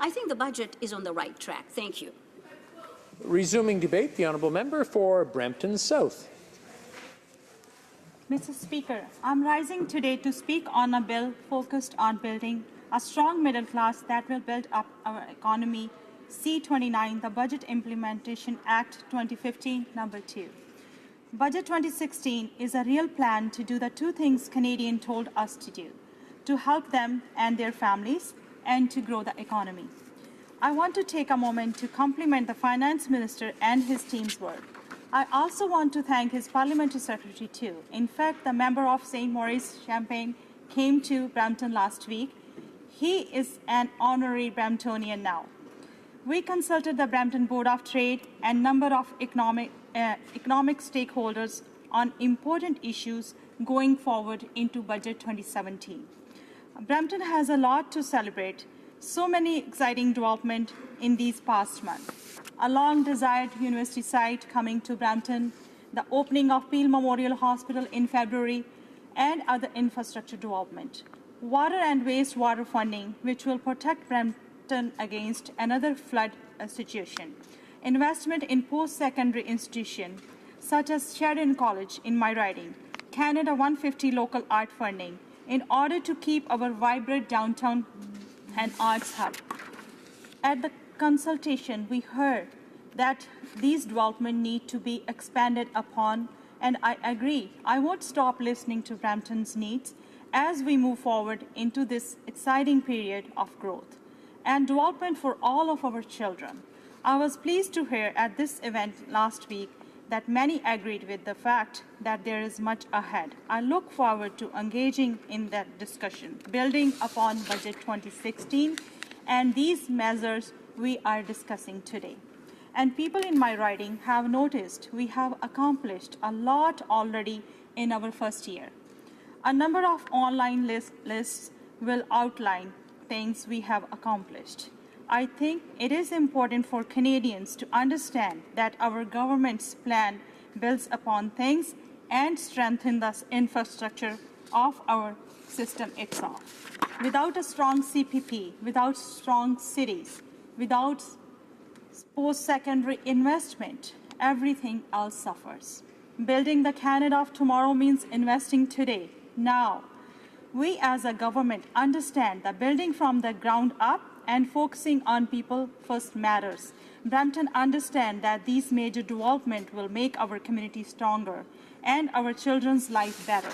I think the budget is on the right track. Thank you. Resuming debate, the honourable member for Brampton South. Mr. Speaker, I'm rising today to speak on a bill focused on building a strong middle class that will build up our economy, C-29, the Budget Implementation Act 2015, number 2. Budget 2016 is a real plan to do the two things Canadians told us to do, to help them and their families and to grow the economy. I want to take a moment to compliment the Finance Minister and his team's work. I also want to thank his Parliamentary Secretary too. In fact, the member of St. Maurice Champagne came to Brampton last week. He is an honorary Bramptonian now. We consulted the Brampton Board of Trade and number of economic stakeholders on important issues going forward into Budget 2017. Brampton has a lot to celebrate. So many exciting developments in these past months. A long-desired university site coming to Brampton, the opening of Peel Memorial Hospital in February, and other infrastructure development. Water and wastewater funding, which will protect Brampton against another flood situation. Investment in post-secondary institutions, such as Sheridan College in my riding. Canada 150 local art funding, in order to keep our vibrant downtown and arts hub. At the consultation, we heard that these developments need to be expanded upon, and I agree. I won't stop listening to Brampton's needs as we move forward into this exciting period of growth and development for all of our children. I was pleased to hear at this event last week that many agreed with the fact that there is much ahead. I look forward to engaging in that discussion, building upon Budget 2016 and these measures we are discussing today. And people in my riding have noticed we have accomplished a lot already in our first year. A number of online lists will outline things we have accomplished. I think it is important for Canadians to understand that our government's plan builds upon things and strengthens the infrastructure of our system itself. Without a strong CPP, without strong cities, without post-secondary investment, everything else suffers. Building the Canada of tomorrow means investing today, now. We as a government understand that building from the ground up and focusing on people first matters. Brampton understands that these major developments will make our community stronger and our children's life better.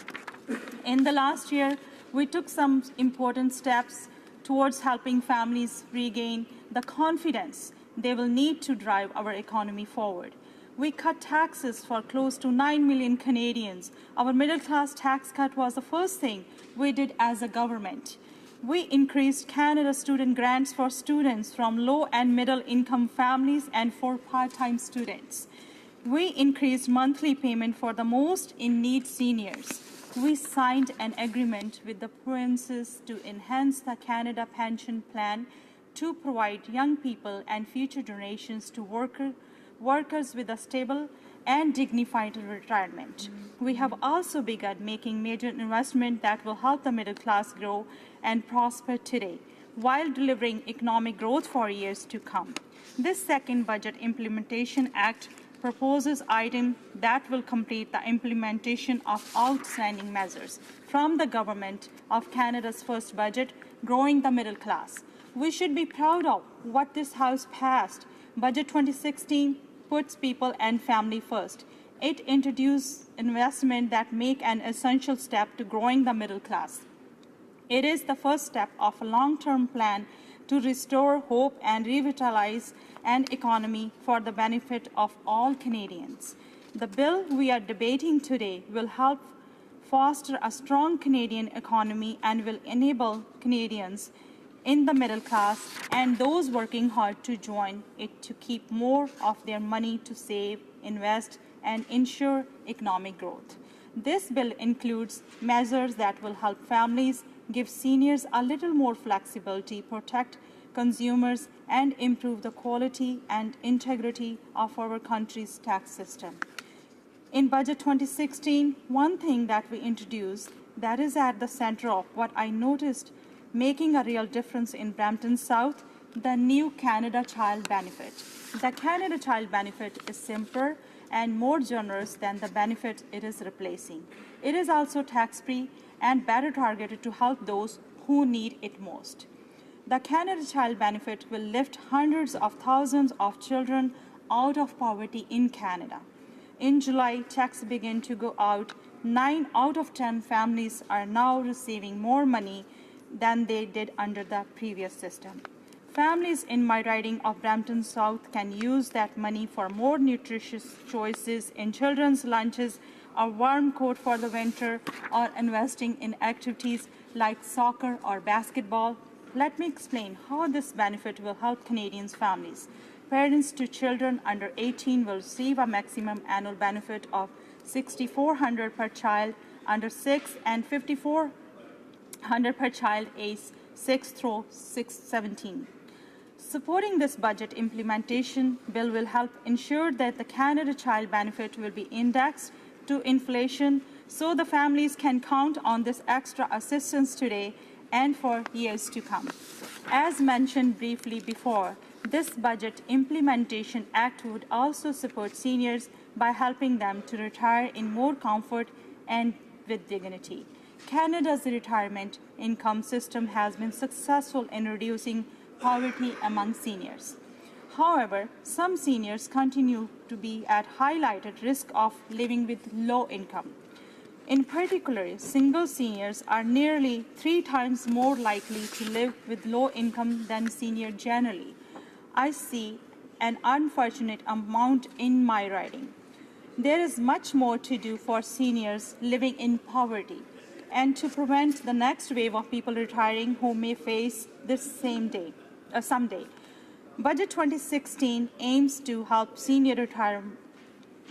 In the last year, we took some important steps towards helping families regain the confidence they will need to drive our economy forward. We cut taxes for close to 9 million Canadians. Our middle-class tax cut was the first thing we did as a government. We increased Canada student grants for students from low and middle income families and for part-time students. We increased monthly payment for the most in need seniors. We signed an agreement with the provinces to enhance the Canada Pension Plan to provide young people and future generations to workers with a stable and dignified retirement. We have also begun making major investments that will help the middle class grow and prosper today, while delivering economic growth for years to come. This second Budget Implementation Act proposes items that will complete the implementation of outstanding measures from the Government of Canada's first budget, growing the middle class. We should be proud of what this House passed. Budget 2016 puts people and family first. It introduces investment that make an essential step to growing the middle class. It is the first step of a long-term plan to restore hope and revitalize an economy for the benefit of all Canadians. The bill we are debating today will help foster a strong Canadian economy and will enable Canadians in the middle class and those working hard to join it to keep more of their money to save, invest, and ensure economic growth. This bill includes measures that will help families, give seniors a little more flexibility, protect consumers, and improve the quality and integrity of our country's tax system. In Budget 2016, one thing that we introduced that is at the center of what I noticed making a real difference in Brampton South the new Canada Child Benefit. The Canada Child Benefit is simpler and more generous than the benefit it is replacing. It is also tax-free and better targeted to help those who need it most. The Canada Child Benefit will lift hundreds of thousands of children out of poverty in Canada. In July, checks began to go out. 9 out of 10 families are now receiving more money than they did under the previous system. Families in my riding of Brampton South can use that money for more nutritious choices in children's lunches, a warm coat for the winter, or investing in activities like soccer or basketball. Let me explain how this benefit will help Canadians' families. Parents to children under 18 will receive a maximum annual benefit of $6,400 per child under 6 and $5,400 per child aged 6 through 17. Supporting this budget implementation bill will help ensure that the Canada Child Benefit will be indexed to inflation so the families can count on this extra assistance today and for years to come. As mentioned briefly before, this Budget Implementation Act would also support seniors by helping them to retire in more comfort and with dignity. Canada's retirement income system has been successful in reducing poverty among seniors. However, some seniors continue to be at highlighted risk of living with low income. In particular, single seniors are nearly 3 times more likely to live with low income than seniors generally. I see an unfortunate amount in my riding. There is much more to do for seniors living in poverty and to prevent the next wave of people retiring who may face this someday. Budget 2016 aims to help seniors retire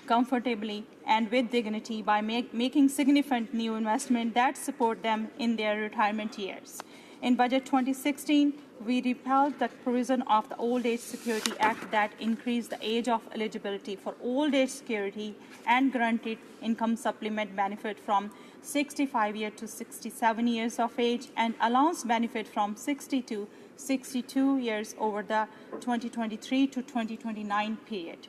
comfortably and with dignity by making significant new investments that support them in their retirement years. In Budget 2016, we repealed the provision of the Old Age Security Act that increased the age of eligibility for old age security and guaranteed income supplement benefit from 65 years to 67 years of age and allowance benefit from 60 to 62 years over the 2023 to 2029 period.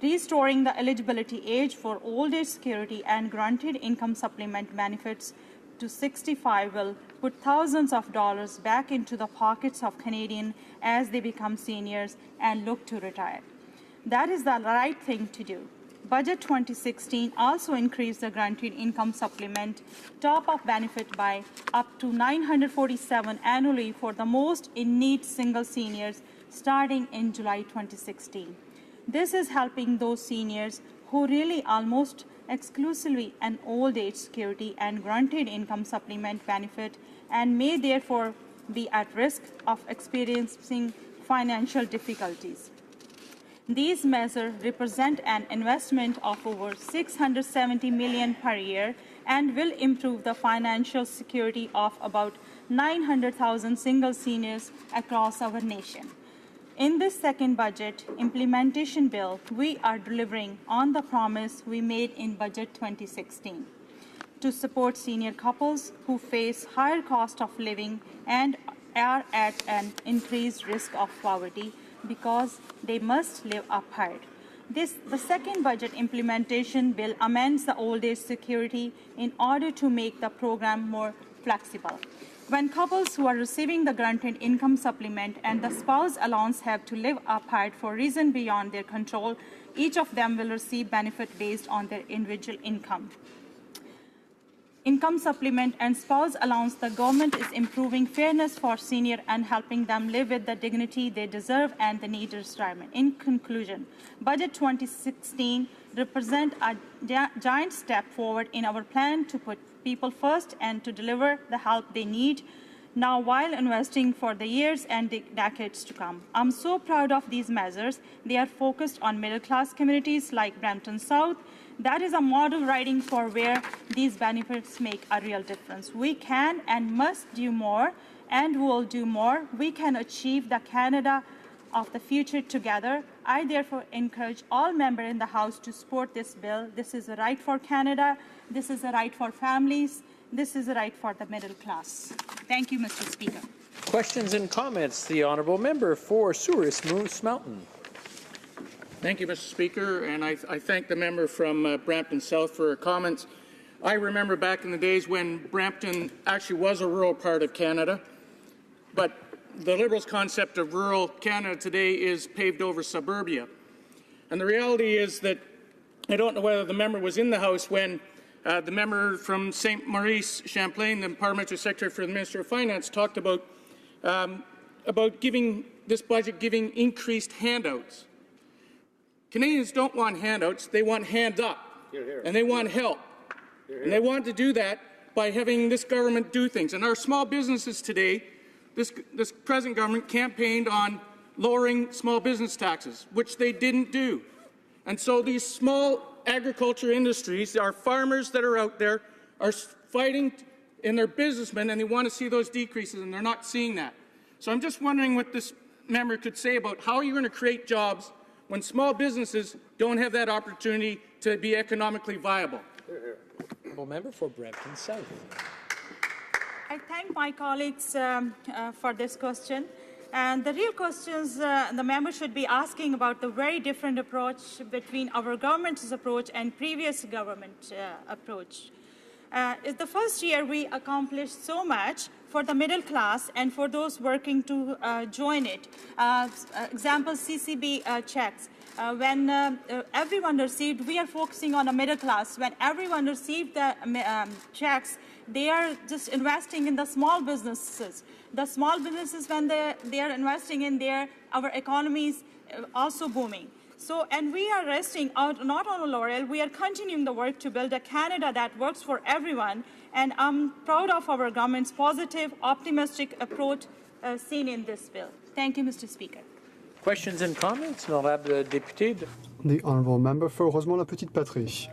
Restoring the eligibility age for old age security and granted income supplement benefits to 65 will put thousands of dollars back into the pockets of Canadians as they become seniors and look to retire. That is the right thing to do. Budget 2016 also increased the granted income supplement top-up benefit by up to $947 annually for the most in-need single seniors starting in July 2016. This is helping those seniors who really almost exclusively an old age security and granted income supplement benefit and may therefore be at risk of experiencing financial difficulties. These measures represent an investment of over $670 million per year and will improve the financial security of about 900,000 single seniors across our nation. In this second budget implementation bill, we are delivering on the promise we made in Budget 2016 to support senior couples who face higher cost of living and are at an increased risk of poverty because they must live apart. The second budget implementation bill amends the old age security in order to make the program more flexible. When couples who are receiving the granted income supplement and the spouse allowance have to live apart for reasons beyond their control, each of them will receive benefit based on their individual income. Income supplement and spouse allowance, the government is improving fairness for seniors and helping them live with the dignity they deserve and the need of retirement. In conclusion, Budget 2016 represents a giant step forward in our plan to put people first and to deliver the help they need now while investing for the years and the decades to come. I'm so proud of these measures. They are focused on middle-class communities like Brampton South. That is a model riding for where these benefits make a real difference. We can and must do more and will do more. We can achieve the Canada of the future together. I therefore encourage all members in the House to support this bill. This is a right for Canada. This is a right for families. This is a right for the middle class. Thank you, Mr. Speaker. Questions and comments. The honourable member for Souris Moose Mountain. Thank you, Mr. Speaker, and I thank the member from Brampton South for her comments. I remember back in the days when Brampton actually was a rural part of Canada, but the Liberals' concept of rural Canada today is paved over suburbia. And the reality is that I don't know whether the member was in the House when the member from St. Maurice, Champlain, the Parliamentary Secretary for the Minister of Finance, talked about giving this budget giving increased handouts. Canadians don't want handouts, they want hands up, and they want help. And they want to do that by having this government do things. And our small businesses today, this present government campaigned on lowering small business taxes, which they didn't do. And so these small agriculture industries, our farmers that are out there, are fighting in their businessmen, and they want to see those decreases, and they're not seeing that. So I'm just wondering what this member could say about how you're going to create jobs when small businesses don't have that opportunity to be economically viable. Honourable member for Brampton South. I thank my colleagues for this question. And the real questions the member should be asking about the very different approach between our government's approach and previous government approach. It's the first year we accomplished so much for the middle class and for those working to join it. Example, CCB checks. When everyone received, we are focusing on the middle class. When everyone received the checks, they are just investing in the small businesses. The small businesses, when they are investing in there, our economy is also booming. So, and we are resting out not on a laurel, we are continuing the work to build a Canada that works for everyone. And I'm proud of our government's positive, optimistic approach seen in this bill. Thank you, Mr. Speaker. Questions and comments. Honourable député. The honourable member for Rosemont-la-Petite-Patrie.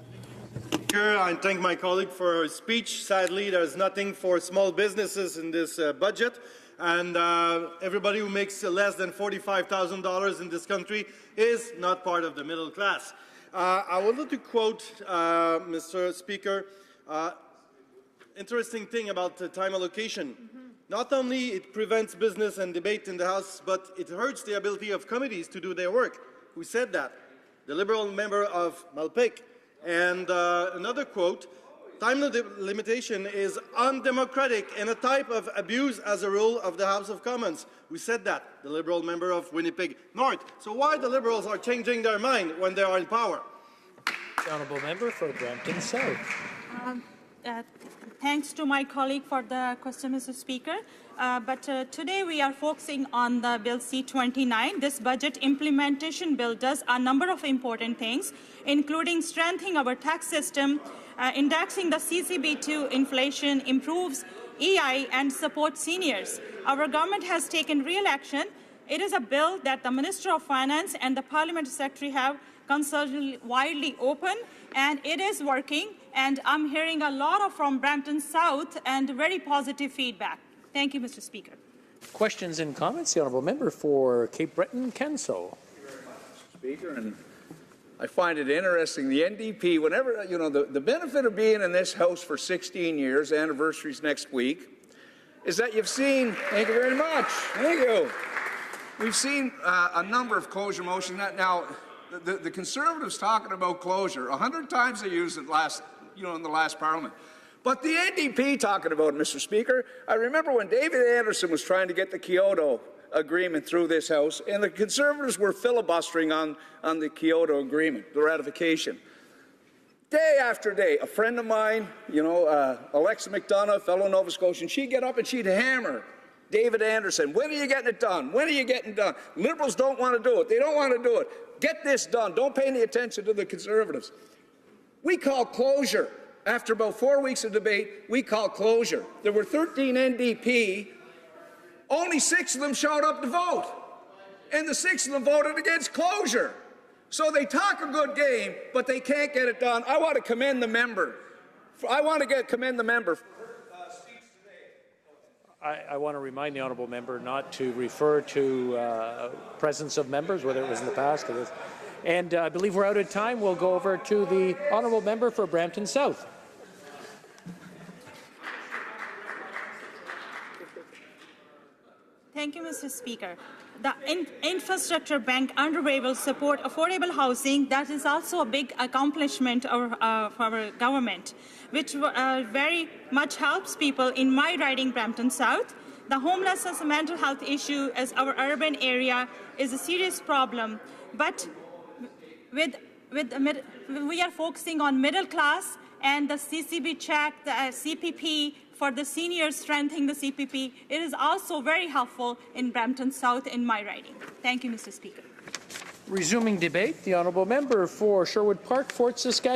I thank my colleague for her speech. Sadly, there's nothing for small businesses in this budget, and everybody who makes less than $45,000 in this country is not part of the middle class. I would like to quote, Mr. Speaker, interesting thing about the time allocation. Not only it prevents business and debate in the House, but it hurts the ability of committees to do their work. Who said that? The Liberal member of Malpeque. And another quote, time limitation is undemocratic and a type of abuse as a rule of the House of Commons. Who said that? The Liberal member of Winnipeg North. So why the Liberals are changing their mind when they are in power? The honourable member for Brampton South. Thanks to my colleague for the question, Mr. Speaker. But today we are focusing on the Bill C-29. This budget implementation bill does a number of important things, including strengthening our tax system, indexing the CCB to inflation, improves EI, and supports seniors. Our government has taken real action. It is a bill that the Minister of Finance and the Parliament Secretary have consulted widely open, and it is working. And I'm hearing a lot from Brampton South and very positive feedback. Thank you, Mr. Speaker. Questions and comments. The honourable member for Cape Breton, Kenso. Thank you very much, Mr. Speaker. And I find it interesting. The NDP, whenever, you know, the benefit of being in this House for 16 years, anniversaries next week, is that you've seen, thank you very much, thank you. We've seen a number of closure motions. Now, the Conservatives talking about closure, 100 times they used it in the last Parliament. But the NDP talking about it, Mr. Speaker, I remember when David Anderson was trying to get the Kyoto Agreement through this House, and the Conservatives were filibustering on the Kyoto Agreement, the ratification. Day after day, a friend of mine, Alexa McDonough, fellow Nova Scotian, she'd get up and she'd hammer David Anderson. When are you getting it done? When are you getting it done? Liberals don't want to do it. They don't want to do it. Get this done. Don't pay any attention to the Conservatives. We call closure. After about 4 weeks of debate, we call closure. There were 13 NDP. Only 6 of them showed up to vote. And the 6 of them voted against closure. So they talk a good game, but they can't get it done. I want to commend the member. Commend the member for her speech today. I want to remind the honourable member not to refer to presence of members, whether it was in the past or this. And I believe we're out of time. We'll go over to the honourable member for Brampton South. Thank you, Mr. Speaker. The Infrastructure Bank underway will support affordable housing. That is also a big accomplishment for our government, which very much helps people in my riding, Brampton South. The homelessness and mental health issue as our urban area is a serious problem, but we are focusing on middle class and the CCB check, the CPP, for the seniors strengthening the CPP. It is also very helpful in Brampton South in my riding. Thank you, Mr. Speaker. Resuming debate, the honourable member for Sherwood Park, Fort Saskatchewan.